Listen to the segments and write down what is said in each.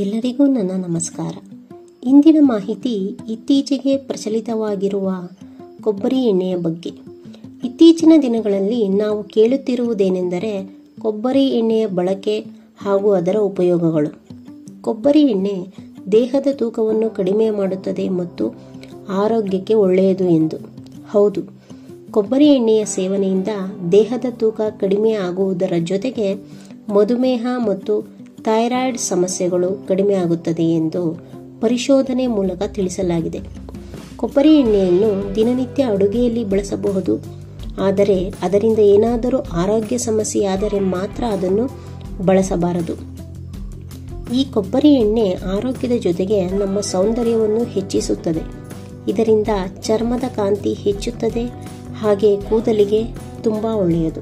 ಎಲ್ಲರಿಗೂ ನನ್ನ ನಮಸ್ಕಾರ. ಇಂದಿನ ಮಾಹಿತಿ ಇತ್ತೀಚೆಗೆ ಪ್ರಚಲಿತವಾಗಿರುವ ಕೊಬ್ಬರಿ ಎಣ್ಣೆಯ ಬಗ್ಗೆ. ಇತ್ತೀಚಿನ ದಿನಗಳಲ್ಲಿ ನಾವು ಕೇಳುತ್ತಿರುವುದೇನೆಂದರೆ ಕೊಬ್ಬರಿ ಎಣ್ಣೆಯ ಬಳಕೆ ಹಾಗೂ ಅದರ ಉಪಯೋಗಗಳು. ಕೊಬ್ಬರಿ ಎಣ್ಣೆ ದೇಹದ ತೂಕವನ್ನು ಕಡಿಮೆ ಮಾಡುತ್ತದೆ ಮತ್ತು ಆರೋಗ್ಯಕ್ಕೆ ಒಳ್ಳೆಯದು ಎಂದು. ಹೌದು, ಕೊಬ್ಬರಿ ಎಣ್ಣೆಯ ಸೇವನೆಯಿಂದ ದೇಹದ ತೂಕ ಕಡಿಮೆ ಆಗುವುದರ ಜೊತೆಗೆ ಮಧುಮೇಹ ಮತ್ತು ಥೈರಾಯ್ಡ್ ಸಮಸ್ಯೆಗಳು ಕಡಿಮೆ ಆಗುತ್ತದೆ ಎಂದು ಪರಿಶೋಧನೆ ಮೂಲಕ ತಿಳಿಸಲಾಗಿದೆ. ಕೊಬ್ಬರಿ ಎಣ್ಣೆಯನ್ನು ದಿನನಿತ್ಯ ಅಡುಗೆಯಲ್ಲಿ ಬಳಸಬಹುದು, ಆದರೆ ಅದರಿಂದ ಏನಾದರೂ ಆರೋಗ್ಯ ಸಮಸ್ಯೆಯಾದರೆ ಮಾತ್ರ ಅದನ್ನು ಬಳಸಬಾರದು. ಈ ಕೊಬ್ಬರಿ ಎಣ್ಣೆ ಆರೋಗ್ಯದ ಜೊತೆಗೆ ನಮ್ಮ ಸೌಂದರ್ಯವನ್ನು ಹೆಚ್ಚಿಸುತ್ತದೆ. ಇದರಿಂದ ಚರ್ಮದ ಕಾಂತಿ ಹೆಚ್ಚುತ್ತದೆ, ಹಾಗೆ ಕೂದಲಿಗೆ ತುಂಬಾ ಒಳ್ಳೆಯದು.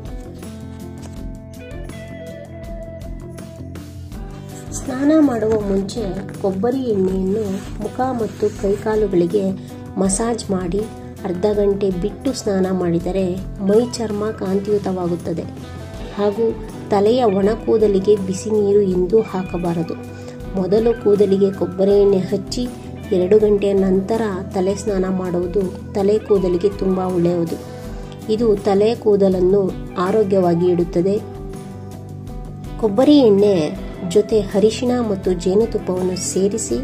ಸ್ನಾನ ಮಾಡುವ ಮುಂಚೆ ಕೊಬ್ಬರಿ ಎಣ್ಣೆಯನ್ನು ಮುಖ ಮತ್ತು ಕೈಕಾಲುಗಳಿಗೆ ಮಸಾಜ್ ಮಾಡಿ ಅರ್ಧ ಗಂಟೆ ಬಿಟ್ಟು ಸ್ನಾನ ಮಾಡಿದರೆ ಮೈ ಚರ್ಮ ಕಾಂತಿಯುತವಾಗುತ್ತದೆ. ಹಾಗೂ ತಲೆಯ ಒಣ ಕೂದಲಿಗೆ ಬಿಸಿ ನೀರು ಎಂದೂ ಹಾಕಬಾರದು. ಮೊದಲು ಕೂದಲಿಗೆ ಕೊಬ್ಬರಿ ಎಣ್ಣೆ ಹಚ್ಚಿ 2 ಗಂಟೆಯ ನಂತರ ತಲೆ ಸ್ನಾನ ಮಾಡುವುದು ತಲೆ ಕೂದಲಿಗೆ ತುಂಬ ಒಳ್ಳೆಯದು. ಇದು ತಲೆ ಕೂದಲನ್ನು ಆರೋಗ್ಯವಾಗಿ ಇಡುತ್ತದೆ. ಕೊಬ್ಬರಿ ಎಣ್ಣೆ ಜೊತೆ ಅರಿಶಿಣ ಮತ್ತು ಜೇನುತುಪ್ಪವನ್ನು ಸೇರಿಸಿ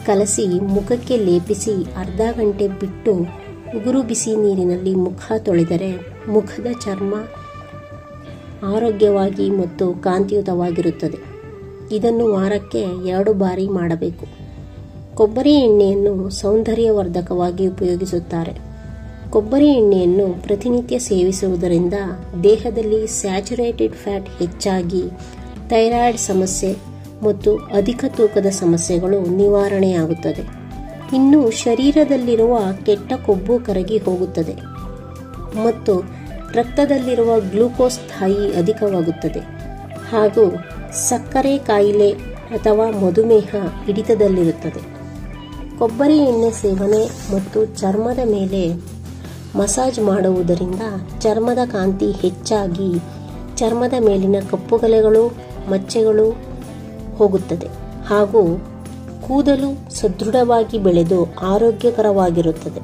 ಕಲಸಿ ಮುಖಕ್ಕೆ ಲೇಪಿಸಿ ಅರ್ಧ ಗಂಟೆ ಬಿಟ್ಟು ಉಗುರು ಬಿಸಿ ನೀರಿನಲ್ಲಿ ಮುಖ ತೊಳೆದರೆ ಮುಖದ ಚರ್ಮ ಆರೋಗ್ಯವಾಗಿ ಮತ್ತು ಕಾಂತಿಯುತವಾಗಿರುತ್ತದೆ. ಇದನ್ನು ವಾರಕ್ಕೆ 2 ಬಾರಿ ಮಾಡಬೇಕು. ಕೊಬ್ಬರಿ ಎಣ್ಣೆಯನ್ನು ಸೌಂದರ್ಯವರ್ಧಕವಾಗಿ ಉಪಯೋಗಿಸುತ್ತಾರೆ. ಕೊಬ್ಬರಿ ಎಣ್ಣೆಯನ್ನು ಪ್ರತಿನಿತ್ಯ ಸೇವಿಸುವುದರಿಂದ ದೇಹದಲ್ಲಿ ಸ್ಯಾಚುರೇಟೆಡ್ ಫ್ಯಾಟ್ ಹೆಚ್ಚಾಗಿ ಥೈರಾಯ್ಡ್ ಸಮಸ್ಯೆ ಮತ್ತು ಅಧಿಕ ತೂಕದ ಸಮಸ್ಯೆಗಳು ನಿವಾರಣೆಯಾಗುತ್ತದೆ. ಇನ್ನು ಶರೀರದಲ್ಲಿರುವ ಕೆಟ್ಟ ಕೊಬ್ಬು ಕರಗಿ ಹೋಗುತ್ತದೆ ಮತ್ತು ರಕ್ತದಲ್ಲಿರುವ ಗ್ಲೂಕೋಸ್ ಸ್ಥಾಯಿ ಅಧಿಕವಾಗುತ್ತದೆ. ಹಾಗೂ ಸಕ್ಕರೆ ಕಾಯಿಲೆ ಅಥವಾ ಮಧುಮೇಹ ಹಿಡಿತದಲ್ಲಿರುತ್ತದೆ. ಕೊಬ್ಬರಿ ಎಣ್ಣೆ ಸೇವನೆ ಮತ್ತು ಚರ್ಮದ ಮೇಲೆ ಮಸಾಜ್ ಮಾಡುವುದರಿಂದ ಚರ್ಮದ ಕಾಂತಿ ಹೆಚ್ಚಾಗಿ ಚರ್ಮದ ಮೇಲಿನ ಕಪ್ಪುಗಲೆಗಳು ಮಚ್ಚೆಗಳು ಹೋಗುತ್ತದೆ. ಹಾಗೂ ಕೂದಲು ಸದೃಢವಾಗಿ ಬೆಳೆದು ಆರೋಗ್ಯಕರವಾಗಿರುತ್ತದೆ.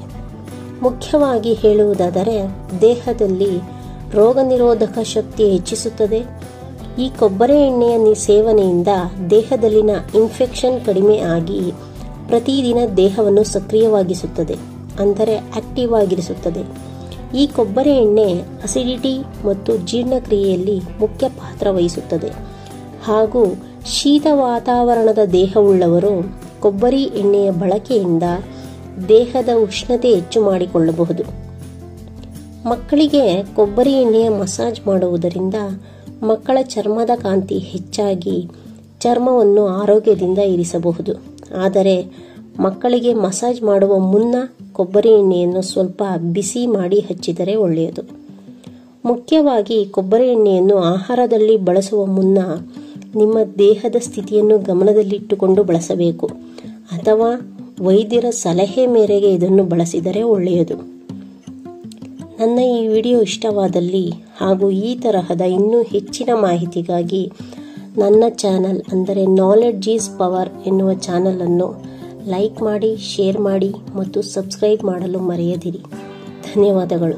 ಮುಖ್ಯವಾಗಿ ಹೇಳುವುದಾದರೆ ದೇಹದಲ್ಲಿ ರೋಗ ನಿರೋಧಕ ಶಕ್ತಿ ಹೆಚ್ಚಿಸುತ್ತದೆ. ಈ ಕೊಬ್ಬರಿ ಎಣ್ಣೆಯ ಸೇವನೆಯಿಂದ ದೇಹದಲ್ಲಿನ ಇನ್ಫೆಕ್ಷನ್ ಕಡಿಮೆ ಆಗಿ ಪ್ರತಿದಿನ ದೇಹವನ್ನು ಸಕ್ರಿಯವಾಗಿಸುತ್ತದೆ, ಅಂದರೆ ಆಕ್ಟಿವ್ ಆಗಿರಿಸುತ್ತದೆ. ಈ ಕೊಬ್ಬರಿ ಎಣ್ಣೆ ಅಸಿಡಿಟಿ ಮತ್ತು ಜೀರ್ಣಕ್ರಿಯೆಯಲ್ಲಿ ಮುಖ್ಯ ಪಾತ್ರ ವಹಿಸುತ್ತದೆ. ಹಾಗೂ ಶೀತ ವಾತಾವರಣದ ದೇಹವುಳ್ಳವರು ಕೊಬ್ಬರಿ ಎಣ್ಣೆಯ ಬಳಕೆಯಿಂದ ದೇಹದ ಉಷ್ಣತೆ ಹೆಚ್ಚು ಮಾಡಿಕೊಳ್ಳಬಹುದು. ಮಕ್ಕಳಿಗೆ ಕೊಬ್ಬರಿ ಎಣ್ಣೆಯ ಮಸಾಜ್ ಮಾಡುವುದರಿಂದ ಮಕ್ಕಳ ಚರ್ಮದ ಕಾಂತಿ ಹೆಚ್ಚಾಗಿ ಚರ್ಮವನ್ನು ಆರೋಗ್ಯದಿಂದ ಇರಿಸಬಹುದು. ಆದರೆ ಮಕ್ಕಳಿಗೆ ಮಸಾಜ್ ಮಾಡುವ ಮುನ್ನ ಕೊಬ್ಬರಿ ಎಣ್ಣೆಯನ್ನು ಸ್ವಲ್ಪ ಬಿಸಿ ಮಾಡಿ ಹಚ್ಚಿದರೆ ಒಳ್ಳೆಯದು. ಮುಖ್ಯವಾಗಿ ಕೊಬ್ಬರಿ ಎಣ್ಣೆಯನ್ನು ಆಹಾರದಲ್ಲಿ ಬಳಸುವ ಮುನ್ನ ನಿಮ್ಮ ದೇಹದ ಸ್ಥಿತಿಯನ್ನು ಗಮನದಲ್ಲಿಟ್ಟುಕೊಂಡು ಬಳಸಬೇಕು, ಅಥವಾ ವೈದ್ಯರ ಸಲಹೆ ಮೇರೆಗೆ ಇದನ್ನು ಬಳಸಿದರೆ ಒಳ್ಳೆಯದು. ನನ್ನ ಈ ವಿಡಿಯೋ ಇಷ್ಟವಾದಲ್ಲಿ ಹಾಗೂ ಈ ತರಹದ ಇನ್ನೂ ಹೆಚ್ಚಿನ ಮಾಹಿತಿಗಾಗಿ ನನ್ನ ಚಾನಲ್ ಅಂದರೆ ನಾಲೆಡ್ಜ್ ಈಸ್ ಪವರ್ ಎನ್ನುವ ಚಾನಲನ್ನು ಲೈಕ್ ಮಾಡಿ, ಶೇರ್ ಮಾಡಿ ಮತ್ತು ಸಬ್ಸ್ಕ್ರೈಬ್ ಮಾಡಲು ಮರೆಯದಿರಿ. ಧನ್ಯವಾದಗಳು.